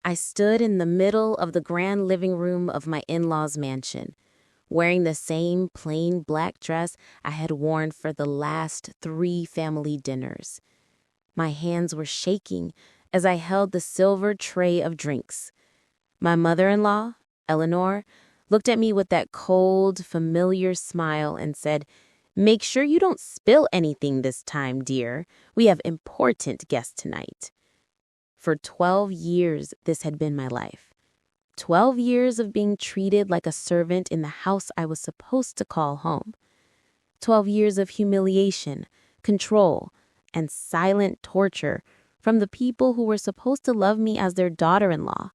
I stood in the middle of the grand living room of my in-laws' mansion, wearing the same plain black dress I had worn for the last 3 family dinners. My hands were shaking as I held the silver tray of drinks. My mother-in-law, Eleanor, looked at me with that cold, familiar smile and said, "Make sure you don't spill anything this time, dear. We have important guests tonight." For 12 years, this had been my life. 12 years of being treated like a servant in the house I was supposed to call home. 12 years of humiliation, control, and silent torture from the people who were supposed to love me as their daughter-in-law.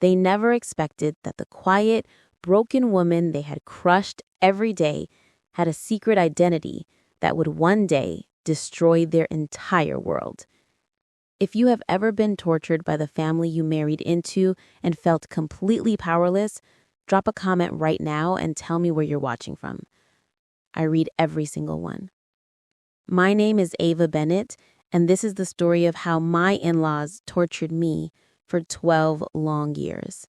They never expected that the quiet, broken woman they had crushed every day had a secret identity that would one day destroy their entire world. If you have ever been tortured by the family you married into and felt completely powerless, drop a comment right now and tell me where you're watching from. I read every single one. My name is Ava Bennett, and this is the story of how my in-laws tortured me for 12 long years,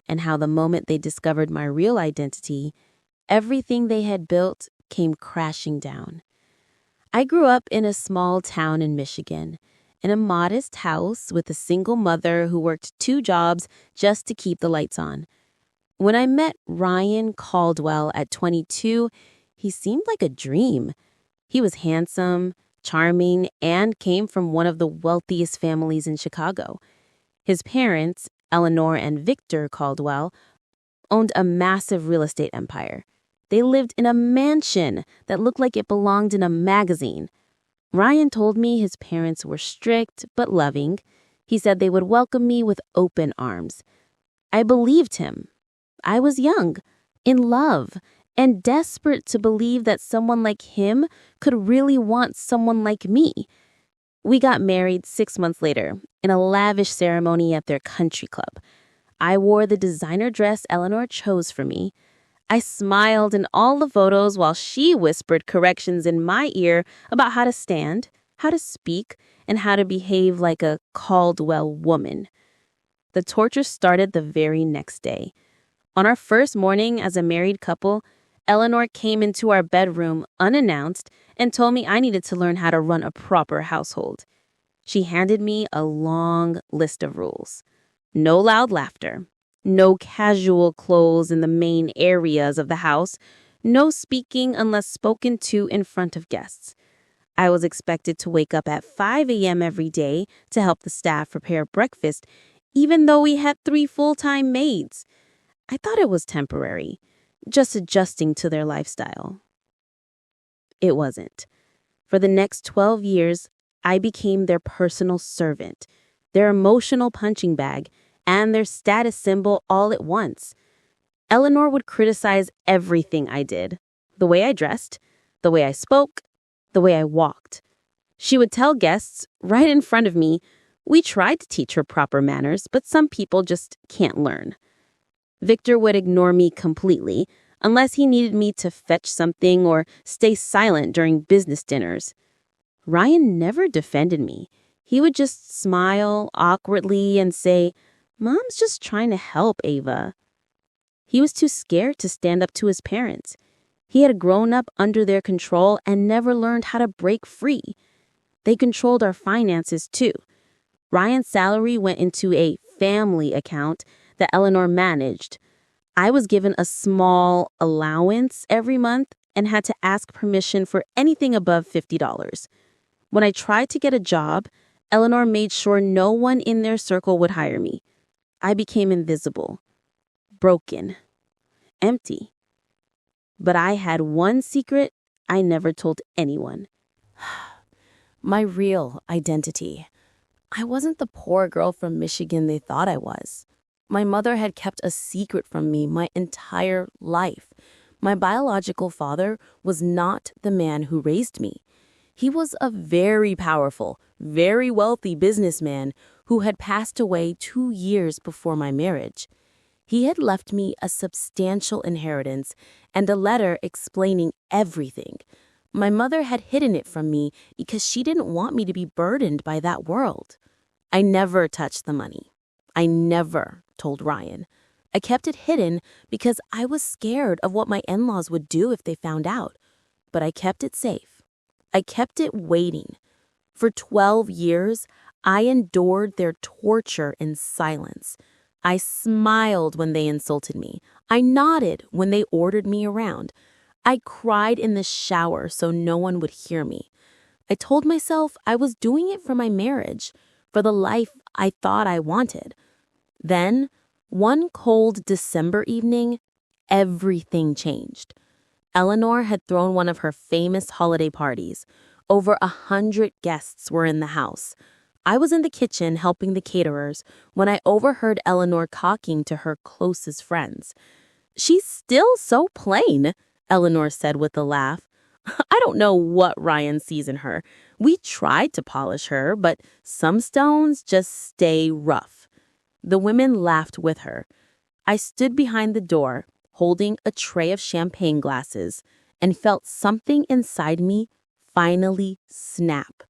and how the moment they discovered my real identity, everything they had built came crashing down. I grew up in a small town in Michigan, in a modest house with a single mother who worked 2 jobs just to keep the lights on. When I met Ryan Caldwell at 22, he seemed like a dream. He was handsome, charming, and came from one of the wealthiest families in Chicago. His parents, Eleanor and Victor Caldwell, owned a massive real estate empire. They lived in a mansion that looked like it belonged in a magazine. Ryan told me his parents were strict but loving. He said they would welcome me with open arms. I believed him. I was young, in love, and desperate to believe that someone like him could really want someone like me. We got married 6 months later in a lavish ceremony at their country club. I wore the designer dress Eleanor chose for me. I smiled in all the photos while she whispered corrections in my ear about how to stand, how to speak, and how to behave like a Caldwell woman. The torture started the very next day. On our first morning as a married couple, Eleanor came into our bedroom unannounced and told me I needed to learn how to run a proper household. She handed me a long list of rules. No loud laughter. No casual clothes in the main areas of the house. No speaking unless spoken to in front of guests. I was expected to wake up at 5 a.m. every day to help the staff prepare breakfast, even though we had 3 full-time maids. I thought it was temporary, just adjusting to their lifestyle. It wasn't. For the next 12 years, I became their personal servant, their emotional punching bag, and their status symbol all at once. Eleanor would criticize everything I did, the way I dressed, the way I spoke, the way I walked. She would tell guests right in front of me, we tried to teach her proper manners, but some people just can't learn. Victor would ignore me completely, unless he needed me to fetch something or stay silent during business dinners. Ryan never defended me. He would just smile awkwardly and say, "Mom's just trying to help, Ava." He was too scared to stand up to his parents. He had grown up under their control and never learned how to break free. They controlled our finances too. Ryan's salary went into a family account that Eleanor managed. I was given a small allowance every month and had to ask permission for anything above $50. When I tried to get a job, Eleanor made sure no one in their circle would hire me. I became invisible, broken, empty. But I had one secret I never told anyone. My real identity. I wasn't the poor girl from Michigan they thought I was. My mother had kept a secret from me my entire life. My biological father was not the man who raised me. He was a very powerful, very wealthy businessman who had passed away 2 years before my marriage. He had left me a substantial inheritance and a letter explaining everything. My mother had hidden it from me because she didn't want me to be burdened by that world. I never touched the money. I never told Ryan. I kept it hidden because I was scared of what my in-laws would do if they found out. But I kept it safe. I kept it waiting. For 12 years, I endured their torture in silence. I smiled when they insulted me. I nodded when they ordered me around. I cried in the shower so no one would hear me. I told myself I was doing it for my marriage, for the life I thought I wanted. Then, one cold December evening, everything changed. Eleanor had thrown one of her famous holiday parties. Over 100 guests were in the house. I was in the kitchen helping the caterers when I overheard Eleanor talking to her closest friends. "She's still so plain," Eleanor said with a laugh. "I don't know what Ryan sees in her. We tried to polish her, but some stones just stay rough." The women laughed with her. I stood behind the door, holding a tray of champagne glasses, and felt something inside me finally snap.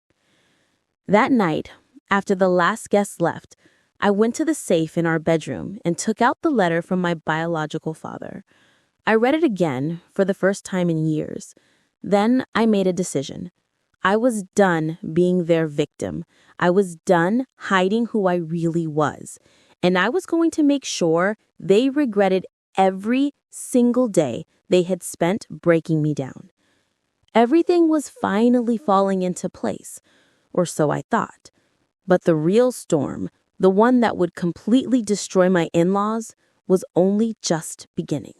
That night, after the last guest left, I went to the safe in our bedroom and took out the letter from my biological father. I read it again for the first time in years. Then I made a decision. I was done being their victim. I was done hiding who I really was. And I was going to make sure they regretted every single day they had spent breaking me down. Everything was finally falling into place, or so I thought. But the real storm, the one that would completely destroy my in-laws, was only just beginning.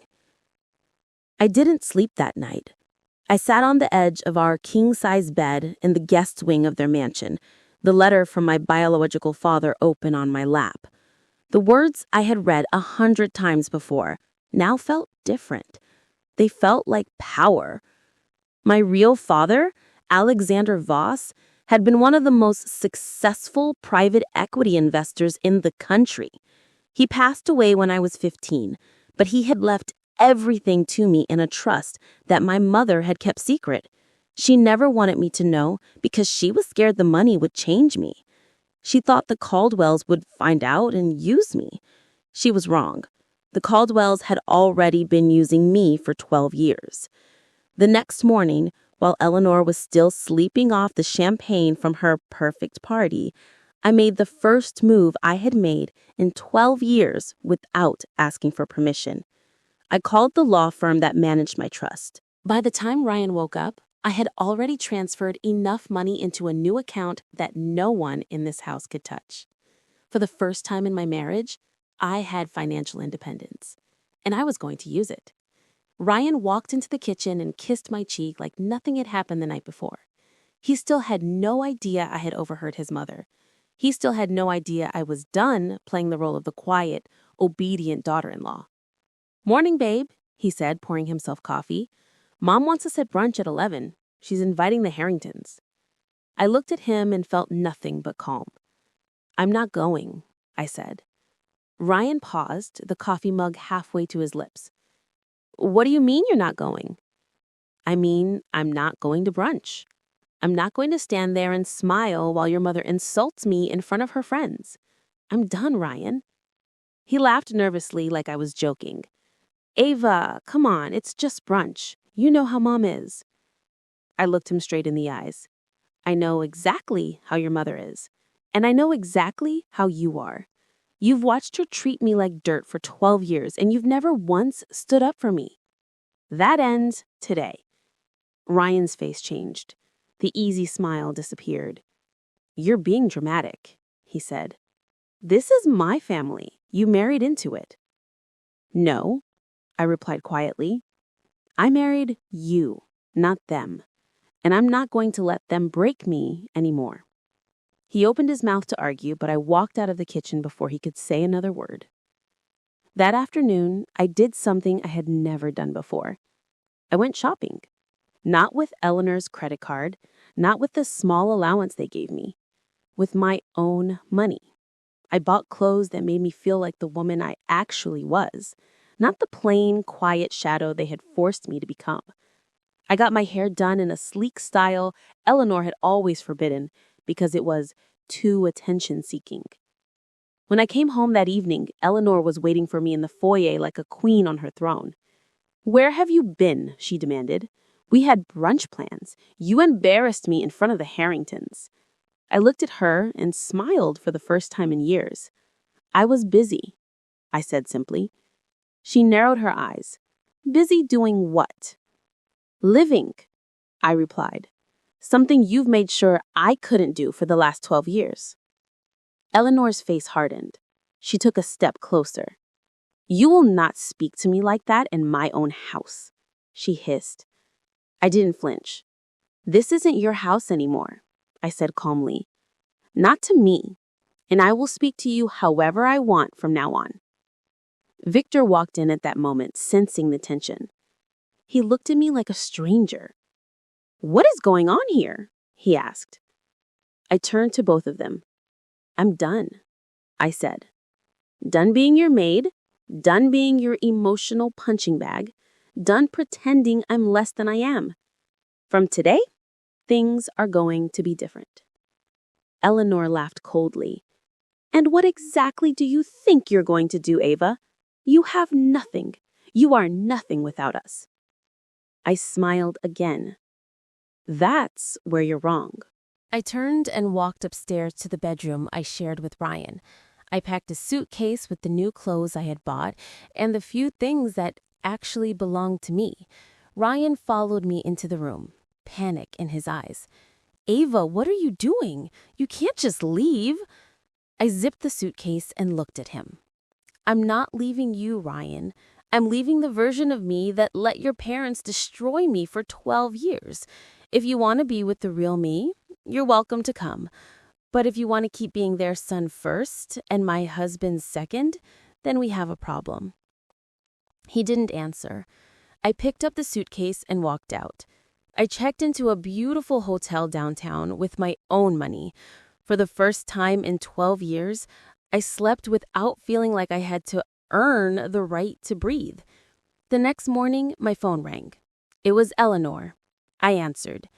I didn't sleep that night. I sat on the edge of our king-size bed in the guest wing of their mansion, the letter from my biological father open on my lap. The words I had read 100 times before now felt different. They felt like power. My real father, Alexander Voss, had been one of the most successful private equity investors in the country. He passed away when I was 15, but he had left everything to me in a trust that my mother had kept secret. She never wanted me to know because she was scared the money would change me. She thought the Caldwells would find out and use me. She was wrong. The Caldwells had already been using me for 12 years. The next morning, while Eleanor was still sleeping off the champagne from her perfect party, I made the first move I had made in 12 years without asking for permission. I called the law firm that managed my trust. By the time Ryan woke up, I had already transferred enough money into a new account that no one in this house could touch. For the first time in my marriage, I had financial independence, and I was going to use it. Ryan walked into the kitchen and kissed my cheek like nothing had happened the night before. He still had no idea I had overheard his mother. He still had no idea I was done playing the role of the quiet, obedient daughter-in-law. "Morning, babe," he said, pouring himself coffee. "Mom wants us at brunch at 11. She's inviting the Harringtons." I looked at him and felt nothing but calm. "I'm not going," I said. Ryan paused, the coffee mug halfway to his lips. "What do you mean you're not going?" "I mean, I'm not going to brunch. I'm not going to stand there and smile while your mother insults me in front of her friends. I'm done, Ryan." He laughed nervously like I was joking. "Ava, come on, it's just brunch. You know how Mom is." I looked him straight in the eyes. "I know exactly how your mother is, and I know exactly how you are. You've watched her treat me like dirt for 12 years, and you've never once stood up for me. That ends today." Ryan's face changed. The easy smile disappeared. "You're being dramatic," he said. "This is my family. You married into it." "No," I replied quietly. "I married you, not them. And I'm not going to let them break me anymore." He opened his mouth to argue, but I walked out of the kitchen before he could say another word. That afternoon, I did something I had never done before. I went shopping. Not with Eleanor's credit card, not with the small allowance they gave me. With my own money. I bought clothes that made me feel like the woman I actually was, not the plain, quiet shadow they had forced me to become. I got my hair done in a sleek style Eleanor had always forbidden because it was too attention-seeking. When I came home that evening, Eleanor was waiting for me in the foyer like a queen on her throne. "Where have you been?" she demanded. "We had brunch plans. You embarrassed me in front of the Harringtons." I looked at her and smiled for the first time in years. "I was busy," I said simply. She narrowed her eyes. "Busy doing what?" "Living," I replied. "Something you've made sure I couldn't do for the last 12 years. Eleanor's face hardened. She took a step closer. "You will not speak to me like that in my own house," she hissed. I didn't flinch. "This isn't your house anymore," I said calmly. "Not to me, and I will speak to you however I want from now on." Victor walked in at that moment, sensing the tension. He looked at me like a stranger. "What is going on here?" he asked. I turned to both of them. "I'm done," I said. "Done being your maid, done being your emotional punching bag, done pretending I'm less than I am. From today, things are going to be different." Eleanor laughed coldly. "And what exactly do you think you're going to do, Ava? You have nothing. You are nothing without us." I smiled again. "That's where you're wrong." I turned and walked upstairs to the bedroom I shared with Ryan. I packed a suitcase with the new clothes I had bought and the few things that actually belonged to me. Ryan followed me into the room, panic in his eyes. "Ava, what are you doing? You can't just leave." I zipped the suitcase and looked at him. "I'm not leaving you, Ryan. I'm leaving the version of me that let your parents destroy me for 12 years. If you want to be with the real me, you're welcome to come. But if you want to keep being their son first and my husband second, then we have a problem." He didn't answer. I picked up the suitcase and walked out. I checked into a beautiful hotel downtown with my own money. For the first time in 12 years, I slept without feeling like I had to earn the right to breathe. The next morning, my phone rang. It was Eleanor. I answered.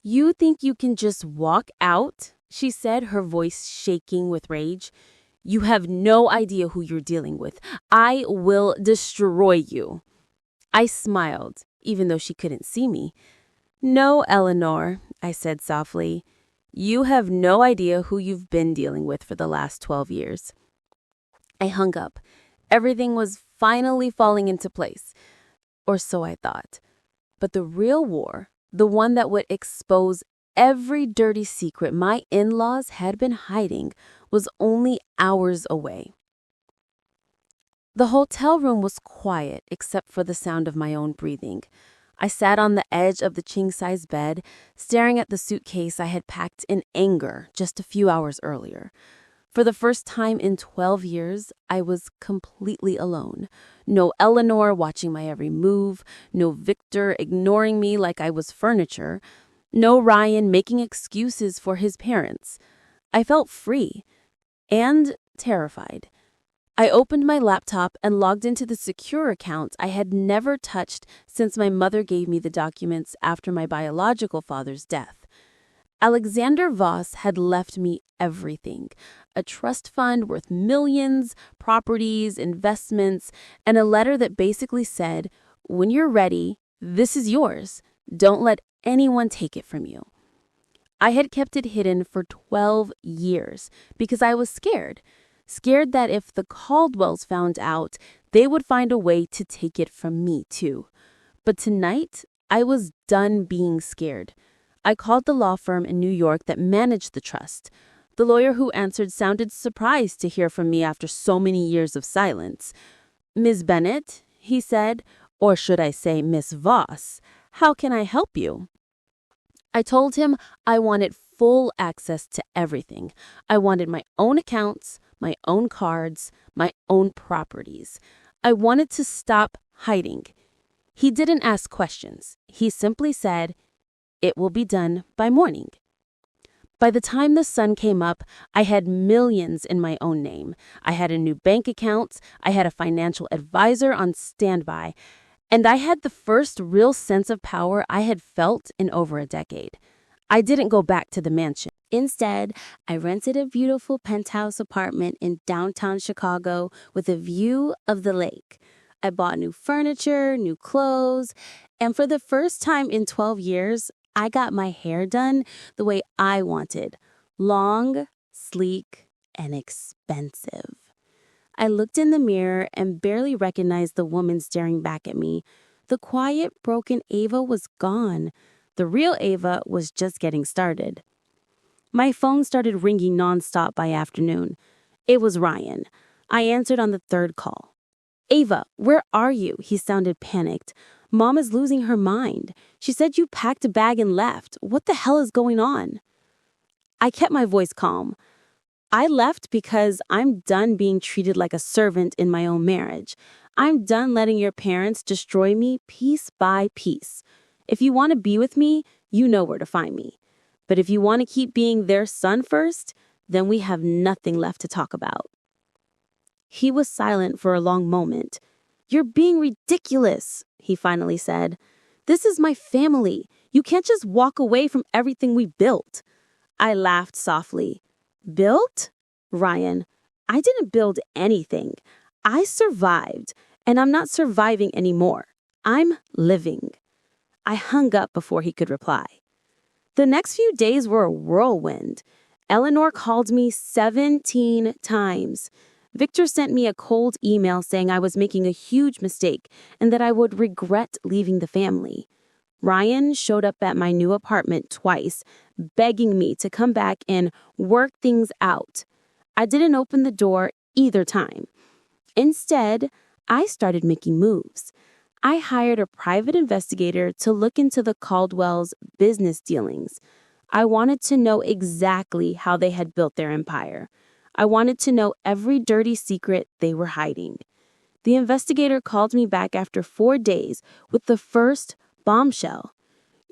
"You think you can just walk out?" she said, her voice shaking with rage. "You have no idea who you're dealing with. I will destroy you." I smiled, even though she couldn't see me. "No, Eleanor," I said softly. "You have no idea who you've been dealing with for the last 12 years. I hung up. Everything was finally falling into place. Or so I thought. But the real war, the one that would expose every dirty secret my in-laws had been hiding, was only hours away. The hotel room was quiet except for the sound of my own breathing. I sat on the edge of the king-size bed, staring at the suitcase I had packed in anger just a few hours earlier. For the first time in 12 years, I was completely alone. No Eleanor watching my every move, no Victor ignoring me like I was furniture, no Ryan making excuses for his parents. I felt free and terrified. I opened my laptop and logged into the secure account I had never touched since my mother gave me the documents after my biological father's death. Alexander Voss had left me everything: a trust fund worth millions, properties, investments, and a letter that basically said, "When you're ready, this is yours. Don't let anyone take it from you." I had kept it hidden for 12 years because I was scared that if the Caldwells found out, they would find a way to take it from me too. But tonight, I was done being scared. I called the law firm in New York that managed the trust. The lawyer who answered sounded surprised to hear from me after so many years of silence. "Ms. Bennett," he said, or should I say Miss Voss, "how can I help you?" I told him I wanted full access to everything. I wanted my own accounts, my own cards, my own properties. I wanted to stop hiding. He didn't ask questions. He simply said, "It will be done by morning." By the time the sun came up, I had millions in my own name. I had a new bank account. I had a financial advisor on standby. And I had the first real sense of power I had felt in over a decade. I didn't go back to the mansion. Instead, I rented a beautiful penthouse apartment in downtown Chicago with a view of the lake. I bought new furniture, new clothes, and for the first time in 12 years, I got my hair done the way I wanted. Long, sleek, and expensive. I looked in the mirror and barely recognized the woman staring back at me. The quiet, broken Ava was gone. The real Ava was just getting started. My phone started ringing nonstop by afternoon. It was Ryan. I answered on the third call. "Ava, where are you?" He sounded panicked. "Mom is losing her mind. She said you packed a bag and left. What the hell is going on?" I kept my voice calm. I left because I'm done being treated like a servant in my own marriage. I'm done letting your parents destroy me piece by piece. If you want to be with me, you know where to find me. But if you want to keep being their son first, then we have nothing left to talk about. He was silent for a long moment. "You're being ridiculous," he finally said. "This is my family. You can't just walk away from everything we built." I laughed softly. "Built? Ryan, I didn't build anything. I survived, and I'm not surviving anymore. I'm living." I hung up before he could reply. The next few days were a whirlwind. Eleanor called me 17 times. Victor sent me a cold email saying I was making a huge mistake and that I would regret leaving the family. Ryan showed up at my new apartment twice, begging me to come back and work things out. I didn't open the door either time. Instead, I started making moves. I hired a private investigator to look into the Caldwell's business dealings. I wanted to know exactly how they had built their empire. I wanted to know every dirty secret they were hiding. The investigator called me back after 4 days with the first bombshell.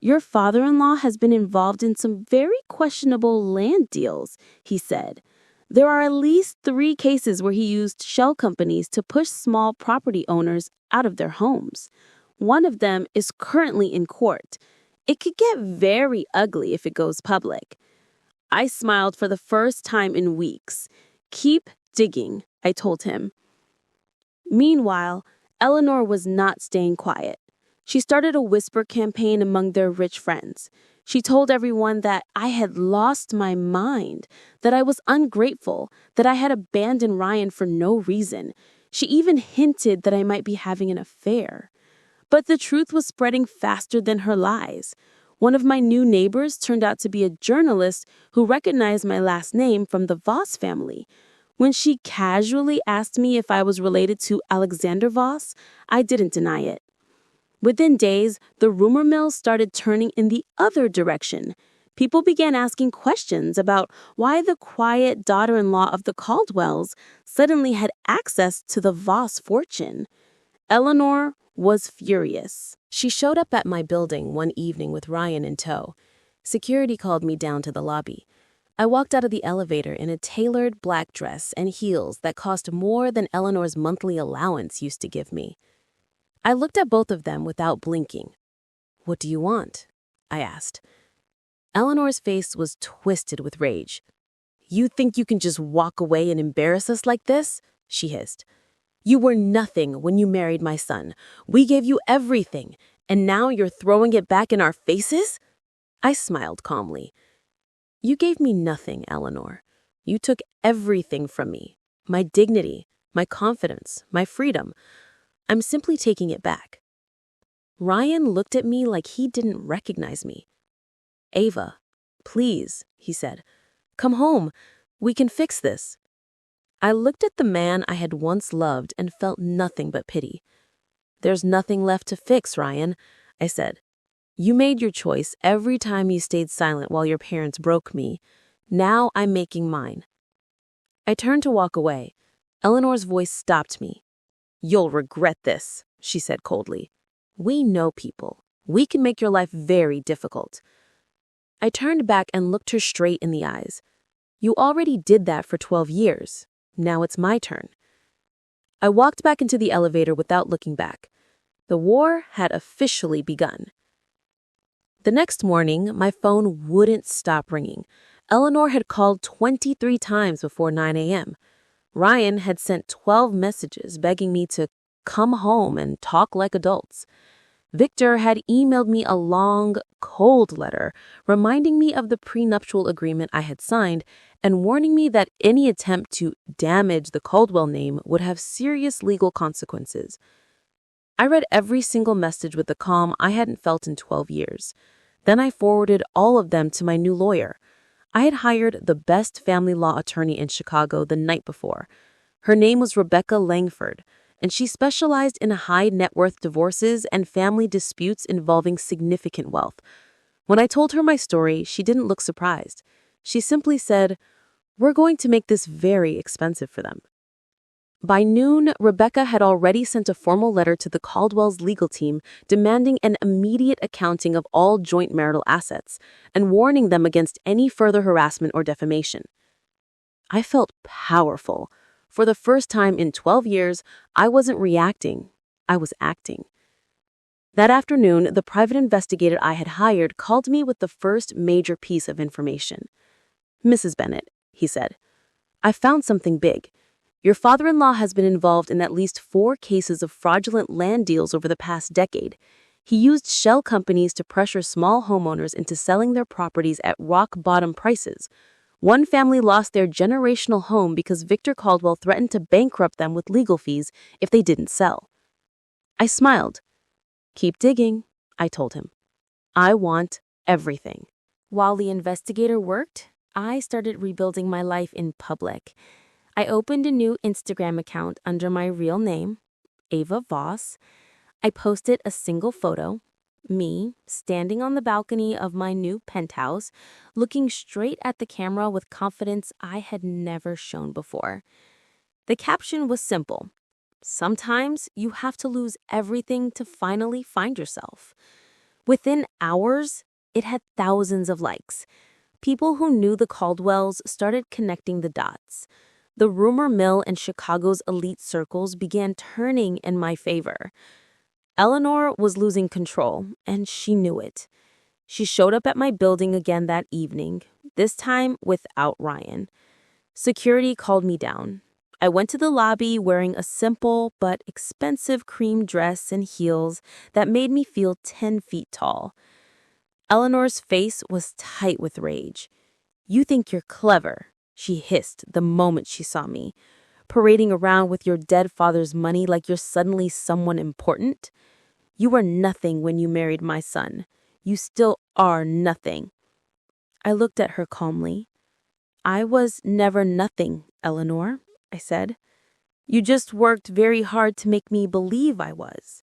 "Your father-in-law has been involved in some very questionable land deals," he said. "There are at least 3 cases where he used shell companies to push small property owners out of their homes. One of them is currently in court. It could get very ugly if it goes public." I smiled for the first time in weeks. "Keep digging," I told him. Meanwhile, Eleanor was not staying quiet. She started a whisper campaign among their rich friends. She told everyone that I had lost my mind, that I was ungrateful, that I had abandoned Ryan for no reason. She even hinted that I might be having an affair. But the truth was spreading faster than her lies. One of my new neighbors turned out to be a journalist who recognized my last name from the Voss family. When she casually asked me if I was related to Alexander Voss, I didn't deny it. Within days, the rumor mill started turning in the other direction. People began asking questions about why the quiet daughter-in-law of the Caldwells suddenly had access to the Voss fortune. Eleanor was furious. She showed up at my building one evening with Ryan in tow. Security called me down to the lobby. I walked out of the elevator in a tailored black dress and heels that cost more than Eleanor's monthly allowance used to give me. I looked at both of them without blinking. "What do you want?" I asked. Eleanor's face was twisted with rage. "You think you can just walk away and embarrass us like this?" she hissed. "You were nothing when you married my son. We gave you everything, and now you're throwing it back in our faces?" I smiled calmly. "You gave me nothing, Eleanor. You took everything from me. My dignity, my confidence, my freedom. I'm simply taking it back." Ryan looked at me like he didn't recognize me. "Ava, please," he said. "Come home. We can fix this." I looked at the man I had once loved and felt nothing but pity. "There's nothing left to fix, Ryan," I said. "You made your choice every time you stayed silent while your parents broke me. Now I'm making mine." I turned to walk away. Eleanor's voice stopped me. "You'll regret this," she said coldly. "We know people. We can make your life very difficult." I turned back and looked her straight in the eyes. "You already did that for 12 years. Now it's my turn." I walked back into the elevator without looking back. The war had officially begun. The next morning, my phone wouldn't stop ringing. Eleanor had called 23 times before 9 a.m. Ryan had sent 12 messages begging me to come home and talk like adults. Victor had emailed me a long, cold letter reminding me of the prenuptial agreement I had signed and warning me that any attempt to damage the Caldwell name would have serious legal consequences. I read every single message with the calm I hadn't felt in 12 years. Then I forwarded all of them to my new lawyer. I had hired the best family law attorney in Chicago the night before. Her name was Rebecca Langford, and she specialized in high net worth divorces and family disputes involving significant wealth. When I told her my story, she didn't look surprised. She simply said, "We're going to make this very expensive for them." By noon, Rebecca had already sent a formal letter to the Caldwell's legal team demanding an immediate accounting of all joint marital assets and warning them against any further harassment or defamation. I felt powerful. For the first time in 12 years, I wasn't reacting, I was acting. That afternoon, the private investigator I had hired called me with the first major piece of information. "Mrs. Bennett," he said, "I found something big. Your father-in-law has been involved in at least 4 cases of fraudulent land deals over the past decade. He used shell companies to pressure small homeowners into selling their properties at rock-bottom prices. One family lost their generational home because Victor Caldwell threatened to bankrupt them with legal fees if they didn't sell." I smiled. "Keep digging," I told him. "I want everything." While the investigator worked, I started rebuilding my life in public. I opened a new Instagram account under my real name, Ava Voss. I posted a single photo, me standing on the balcony of my new penthouse, looking straight at the camera with confidence I had never shown before. The caption was simple. Sometimes you have to lose everything to finally find yourself. Within hours, it had thousands of likes. People who knew the Caldwells started connecting the dots. The rumor mill in Chicago's elite circles began turning in my favor. Eleanor was losing control, and she knew it. She showed up at my building again that evening, this time without Ryan. Security called me down. I went to the lobby wearing a simple but expensive cream dress and heels that made me feel 10 feet tall. Eleanor's face was tight with rage. "You think you're clever," she hissed the moment she saw me. "Parading around with your dead father's money like you're suddenly someone important? You were nothing when you married my son. You still are nothing." I looked at her calmly. "I was never nothing, Eleanor," I said. "You just worked very hard to make me believe I was."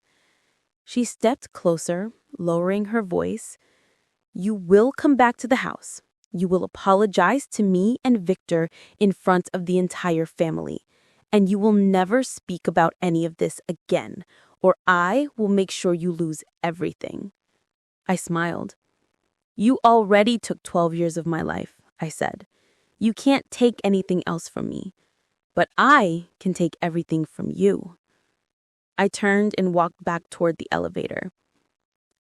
She stepped closer, lowering her voice. "You will come back to the house. You will apologize to me and Victor in front of the entire family. And you will never speak about any of this again, or I will make sure you lose everything." I smiled. "You already took 12 years of my life," I said. "You can't take anything else from me. But I can take everything from you." I turned and walked back toward the elevator.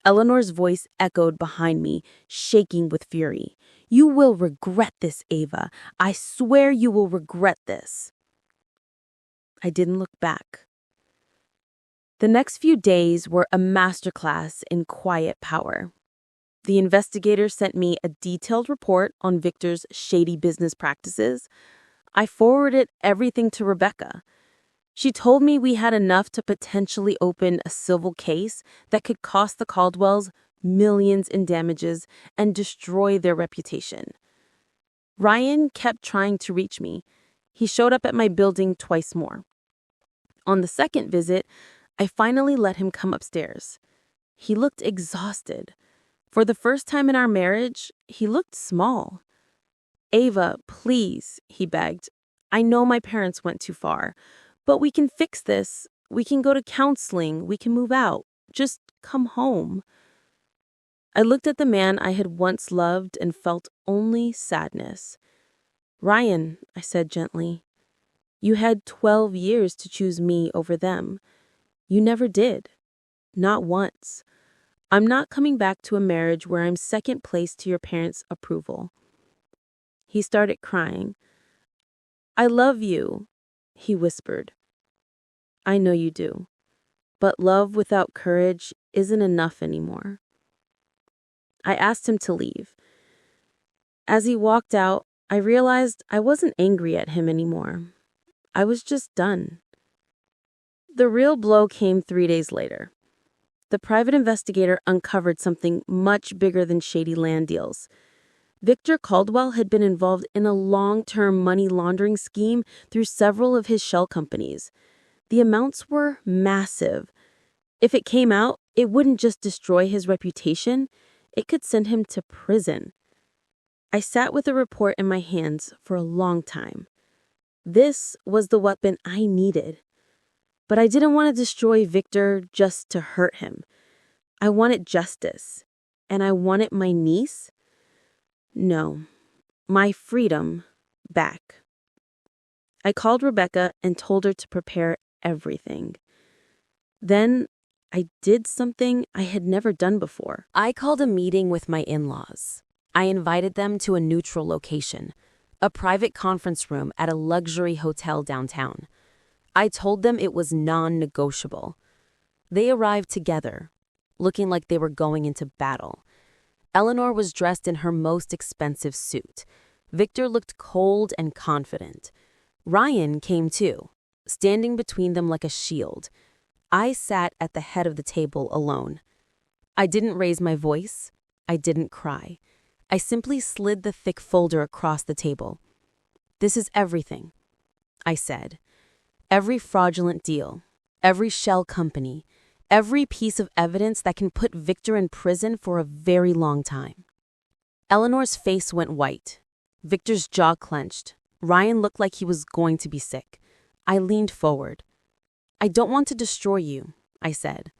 Eleanor's voice echoed behind me, shaking with fury. "You will regret this, Ava. I swear you will regret this." I didn't look back. The next few days were a masterclass in quiet power. The investigator sent me a detailed report on Victor's shady business practices. I forwarded everything to Rebecca. She told me we had enough to potentially open a civil case that could cost the Caldwells millions in damages and destroy their reputation. Ryan kept trying to reach me. He showed up at my building twice more. On the second visit, I finally let him come upstairs. He looked exhausted. For the first time in our marriage, he looked small. "Ava, please," he begged. "I know my parents went too far. But we can fix this. We can go to counseling. We can move out. Just come home." I looked at the man I had once loved and felt only sadness. "Ryan," I said gently, "you had 12 years to choose me over them. You never did. Not once. I'm not coming back to a marriage where I'm second place to your parents' approval. He started crying. I love you, he whispered. I know you do. But love without courage isn't enough anymore. I asked him to leave. As he walked out, I realized I wasn't angry at him anymore. I was just done. The real blow came 3 days later. The private investigator uncovered something much bigger than shady land deals. Victor Caldwell had been involved in a long-term money laundering scheme through several of his shell companies. The amounts were massive. If it came out, it wouldn't just destroy his reputation, it could send him to prison. I sat with the report in my hands for a long time. This was the weapon I needed. But I didn't want to destroy Victor just to hurt him. I wanted justice. And I wanted my niece? No, my freedom back. I called Rebecca and told her to prepare everything. Then I did something I had never done before. I called a meeting with my in-laws. I invited them to a neutral location, a private conference room at a luxury hotel downtown. I told them it was non-negotiable. They arrived together, looking like they were going into battle. Eleanor was dressed in her most expensive suit. Victor looked cold and confident. Ryan came too, standing between them like a shield. I sat at the head of the table alone. I didn't raise my voice. I didn't cry. I simply slid the thick folder across the table. This is everything, I said. Every fraudulent deal, every shell company, every piece of evidence that can put Victor in prison for a very long time. Eleanor's face went white. Victor's jaw clenched. Ryan looked like he was going to be sick. I leaned forward. I don't want to destroy you, I said.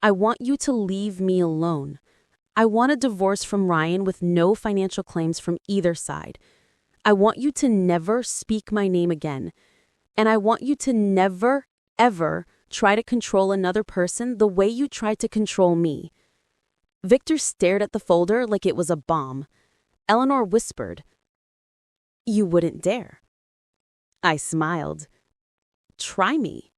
I want you to leave me alone. I want a divorce from Ryan with no financial claims from either side. I want you to never speak my name again. And I want you to never, ever try to control another person the way you tried to control me. Victor stared at the folder like it was a bomb. Eleanor whispered, You wouldn't dare. I smiled. Try me.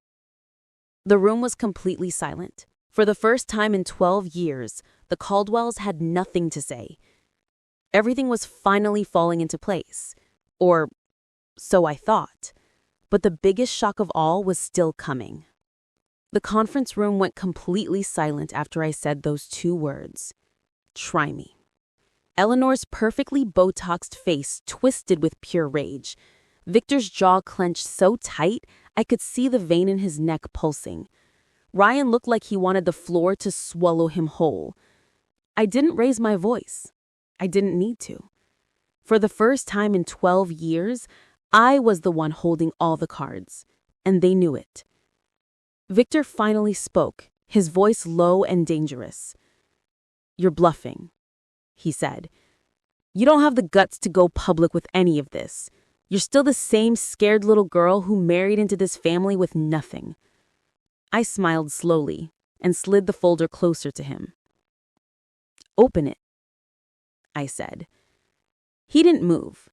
The room was completely silent. For the first time in 12 years, the Caldwells had nothing to say. Everything was finally falling into place. Or so I thought. But the biggest shock of all was still coming. The conference room went completely silent after I said those 2 words. Try me. Eleanor's perfectly Botoxed face twisted with pure rage. Victor's jaw clenched so tight, I could see the vein in his neck pulsing. Ryan looked like he wanted the floor to swallow him whole. I didn't raise my voice. I didn't need to. For the first time in 12 years, I was the one holding all the cards, and they knew it. Victor finally spoke, his voice low and dangerous. You're bluffing, he said. You don't have the guts to go public with any of this. You're still the same scared little girl who married into this family with nothing. I smiled slowly and slid the folder closer to him. Open it, I said. He didn't move.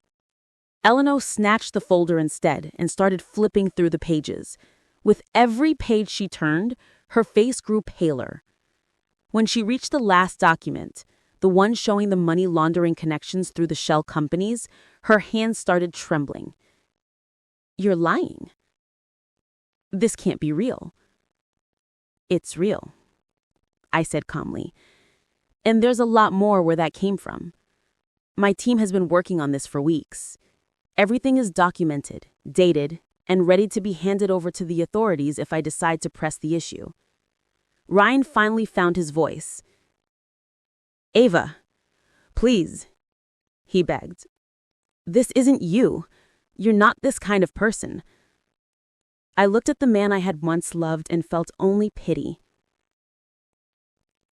Eleanor snatched the folder instead and started flipping through the pages. With every page she turned, her face grew paler. When she reached the last document, the one showing the money laundering connections through the shell companies, her hands started trembling. You're lying. This can't be real. It's real, I said calmly. And there's a lot more where that came from. My team has been working on this for weeks. Everything is documented, dated, and ready to be handed over to the authorities if I decide to press the issue. Ryan finally found his voice. Ava, please, he begged. This isn't you. You're not this kind of person. I looked at the man I had once loved and felt only pity.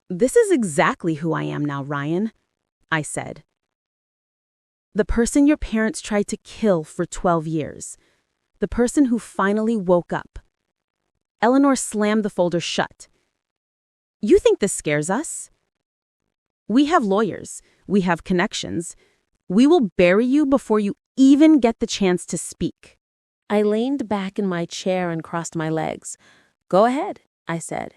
This is exactly who I am now, Ryan, I said. The person your parents tried to kill for 12 years. The person who finally woke up. Eleanor slammed the folder shut. You think this scares us? We have lawyers. We have connections. We will bury you before you even get the chance to speak." I leaned back in my chair and crossed my legs. "Go ahead," I said.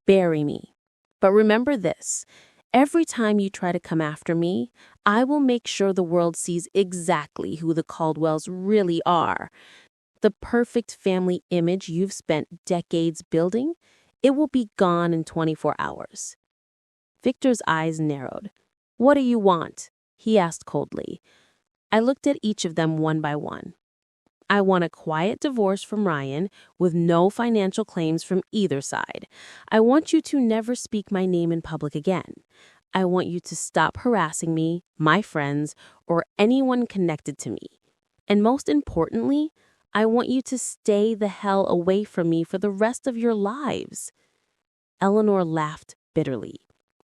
"Bury me. But remember this. Every time you try to come after me, I will make sure the world sees exactly who the Caldwells really are. The perfect family image you've spent decades building, it will be gone in 24 hours." Victor's eyes narrowed. "What do you want?" he asked coldly. I looked at each of them one by one. "I want a quiet divorce from Ryan with no financial claims from either side. I want you to never speak my name in public again. I want you to stop harassing me, my friends, or anyone connected to me. And most importantly, I want you to stay the hell away from me for the rest of your lives." Eleanor laughed bitterly.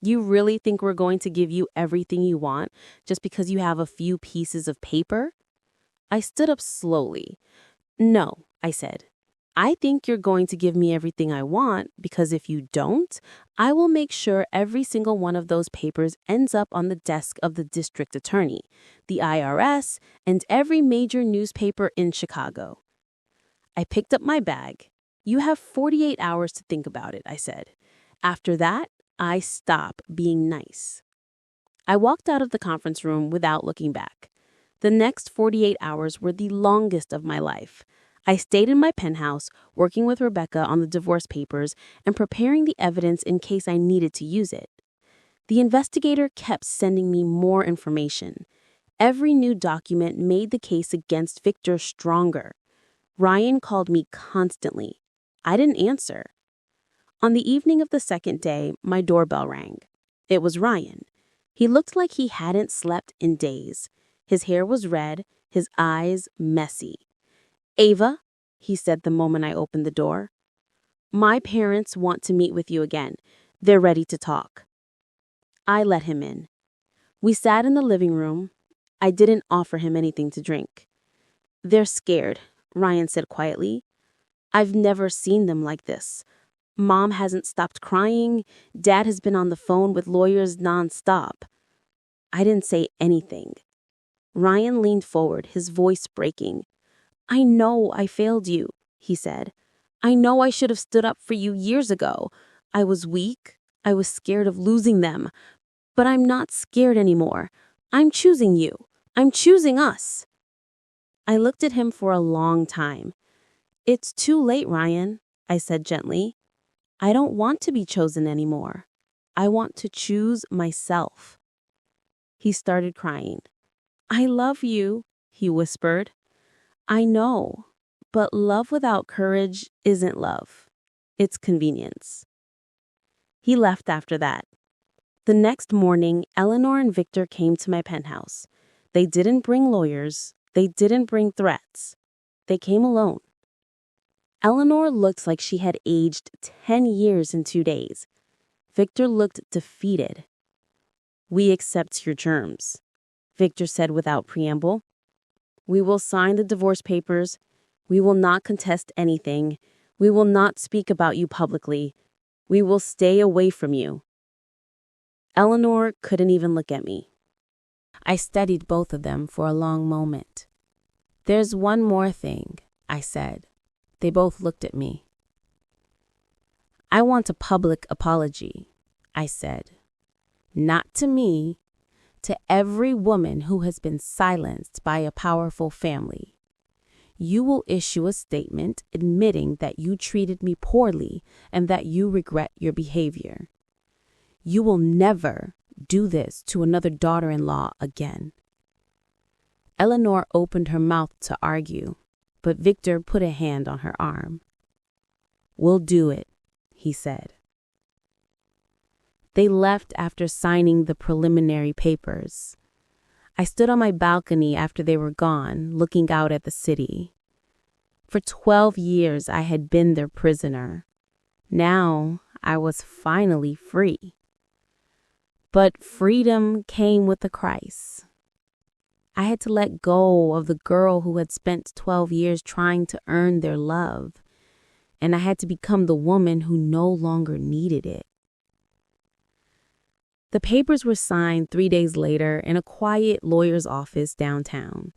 "You really think we're going to give you everything you want just because you have a few pieces of paper?" I stood up slowly. "No," I said. "I think you're going to give me everything I want because if you don't, I will make sure every single one of those papers ends up on the desk of the district attorney, the IRS, and every major newspaper in Chicago." I picked up my bag. "You have 48 hours to think about it," I said. "After that, I stop being nice." I walked out of the conference room without looking back. The next 48 hours were the longest of my life. I stayed in my penthouse, working with Rebecca on the divorce papers and preparing the evidence in case I needed to use it. The investigator kept sending me more information. Every new document made the case against Victor stronger. Ryan called me constantly. I didn't answer. On the evening of the second day, my doorbell rang. It was Ryan. He looked like he hadn't slept in days. His hair was red, his eyes messy. "Ava," he said the moment I opened the door, "my parents want to meet with you again. They're ready to talk." I let him in. We sat in the living room. I didn't offer him anything to drink. "They're scared," Ryan said quietly. "I've never seen them like this. Mom hasn't stopped crying. Dad has been on the phone with lawyers nonstop." I didn't say anything. Ryan leaned forward, his voice breaking. "I know I failed you," he said. "I know I should have stood up for you years ago. I was weak. I was scared of losing them. But I'm not scared anymore. I'm choosing you. I'm choosing us." I looked at him for a long time. "It's too late, Ryan," I said gently. "I don't want to be chosen anymore. I want to choose myself." He started crying. "I love you," he whispered. "I know, but love without courage isn't love. It's convenience." He left after that. The next morning, Eleanor and Victor came to my penthouse. They didn't bring lawyers. They didn't bring threats. They came alone. Eleanor looked like she had aged 10 years in 2 days. Victor looked defeated. "We accept your terms," Victor said without preamble. "We will sign the divorce papers. We will not contest anything. We will not speak about you publicly. We will stay away from you." Eleanor couldn't even look at me. I studied both of them for a long moment. "There's one more thing," I said. They both looked at me. "I want a public apology," I said. "Not to me, to every woman who has been silenced by a powerful family. You will issue a statement admitting that you treated me poorly and that you regret your behavior. You will never do this to another daughter-in-law again." Eleanor opened her mouth to argue, but Victor put a hand on her arm. "We'll do it," he said. They left after signing the preliminary papers. I stood on my balcony after they were gone, looking out at the city. For 12 years, I had been their prisoner. Now, I was finally free. But freedom came with a price. I had to let go of the girl who had spent 12 years trying to earn their love, and I had to become the woman who no longer needed it. The papers were signed 3 days later in a quiet lawyer's office downtown.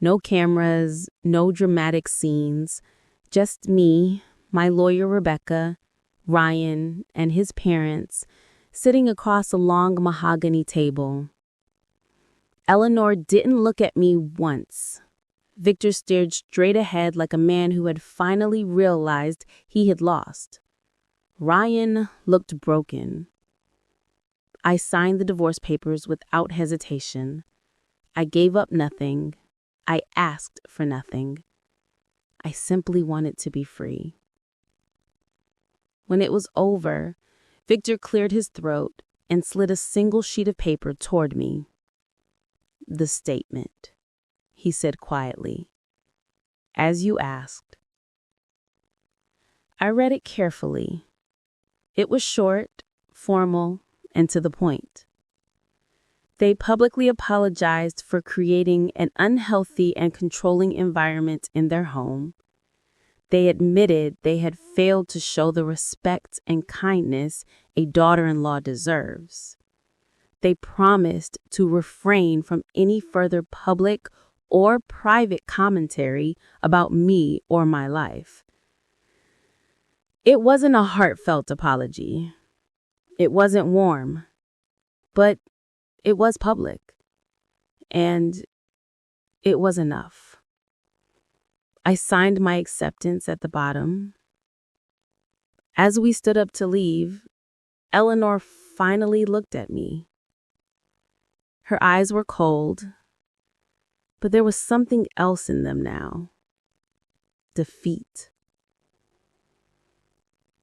No cameras, no dramatic scenes, just me, my lawyer Rebecca, Ryan, and his parents sitting across a long mahogany table. Eleanor didn't look at me once. Victor stared straight ahead like a man who had finally realized he had lost. Ryan looked broken. I signed the divorce papers without hesitation. I gave up nothing. I asked for nothing. I simply wanted to be free. When it was over, Victor cleared his throat and slid a single sheet of paper toward me. "The statement," he said quietly, "as you asked." I read it carefully. It was short, formal, and to the point. They publicly apologized for creating an unhealthy and controlling environment in their home. They admitted they had failed to show the respect and kindness a daughter-in-law deserves. They promised to refrain from any further public or private commentary about me or my life. It wasn't a heartfelt apology. It wasn't warm, but it was public, and it was enough. I signed my acceptance at the bottom. As we stood up to leave, Eleanor finally looked at me. Her eyes were cold, but there was something else in them now. Defeat.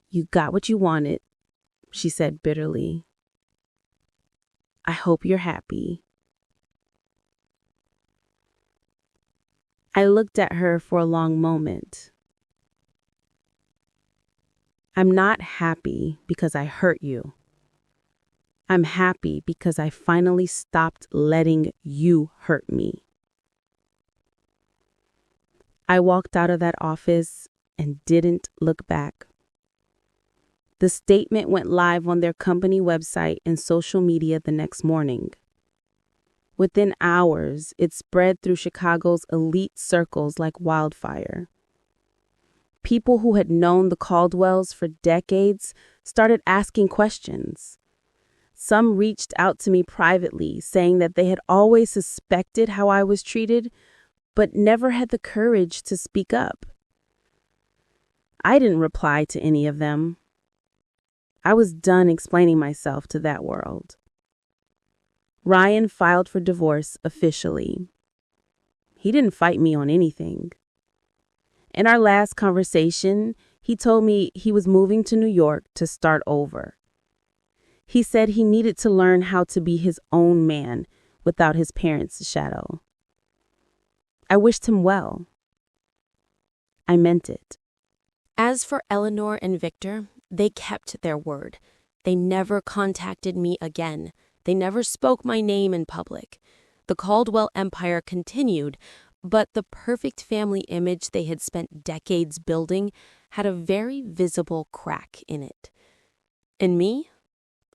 "You got what you wanted," she said bitterly. "I hope you're happy." I looked at her for a long moment. "I'm not happy because I hurt you. I'm happy because I finally stopped letting you hurt me." I walked out of that office and didn't look back. The statement went live on their company website and social media the next morning. Within hours, it spread through Chicago's elite circles like wildfire. People who had known the Caldwells for decades started asking questions. Some reached out to me privately, saying that they had always suspected how I was treated, but never had the courage to speak up. I didn't reply to any of them. I was done explaining myself to that world. Ryan filed for divorce officially. He didn't fight me on anything. In our last conversation, he told me he was moving to New York to start over. He said he needed to learn how to be his own man without his parents' shadow. I wished him well. I meant it. As for Eleanor and Victor, they kept their word. They never contacted me again. They never spoke my name in public. The Caldwell empire continued, but the perfect family image they had spent decades building had a very visible crack in it. And me?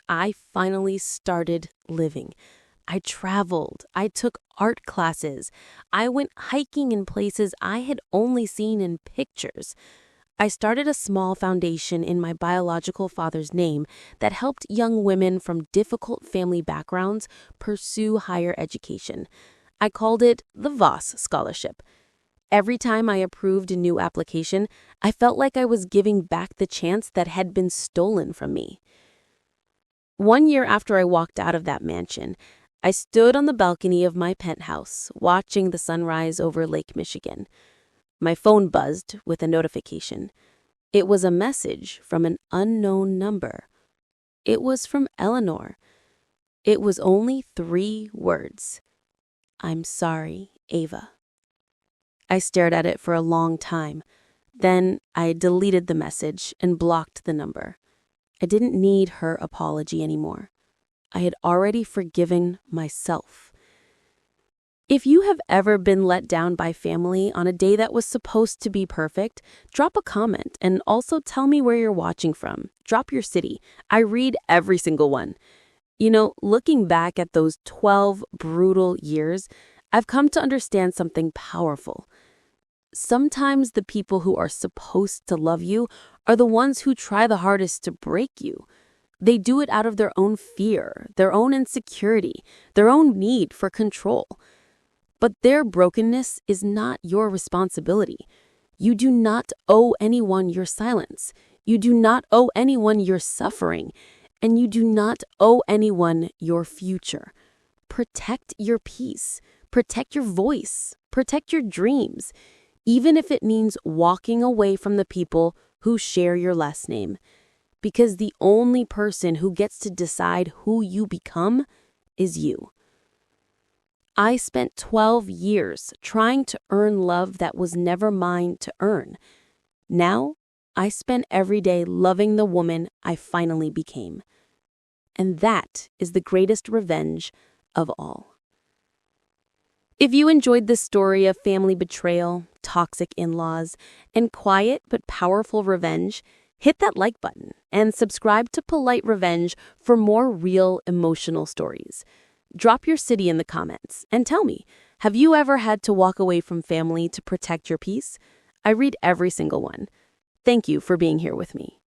I finally started living. I traveled. I took art classes. I went hiking in places I had only seen in pictures. I started a small foundation in my biological father's name that helped young women from difficult family backgrounds pursue higher education. I called it the Voss Scholarship. Every time I approved a new application, I felt like I was giving back the chance that had been stolen from me. 1 year after I walked out of that mansion, I stood on the balcony of my penthouse, watching the sunrise over Lake Michigan. My phone buzzed with a notification. It was a message from an unknown number. It was from Eleanor. It was only 3 words. "I'm sorry, Ava." I stared at it for a long time. Then I deleted the message and blocked the number. I didn't need her apology anymore. I had already forgiven myself. If you have ever been let down by family on a day that was supposed to be perfect, drop a comment and also tell me where you're watching from. Drop your city. I read every single one. Looking back at those 12 brutal years, I've come to understand something powerful. Sometimes the people who are supposed to love you are the ones who try the hardest to break you. They do it out of their own fear, their own insecurity, their own need for control. But their brokenness is not your responsibility. You do not owe anyone your silence. You do not owe anyone your suffering. And you do not owe anyone your future. Protect your peace. Protect your voice. Protect your dreams. Even if it means walking away from the people who share your last name. Because the only person who gets to decide who you become is you. I spent 12 years trying to earn love that was never mine to earn. Now, I spend every day loving the woman I finally became. And that is the greatest revenge of all. If you enjoyed this story of family betrayal, toxic in-laws, and quiet but powerful revenge, hit that like button and subscribe to Polite Revenge for more real emotional stories. Drop your city in the comments and tell me, have you ever had to walk away from family to protect your peace? I read every single one. Thank you for being here with me.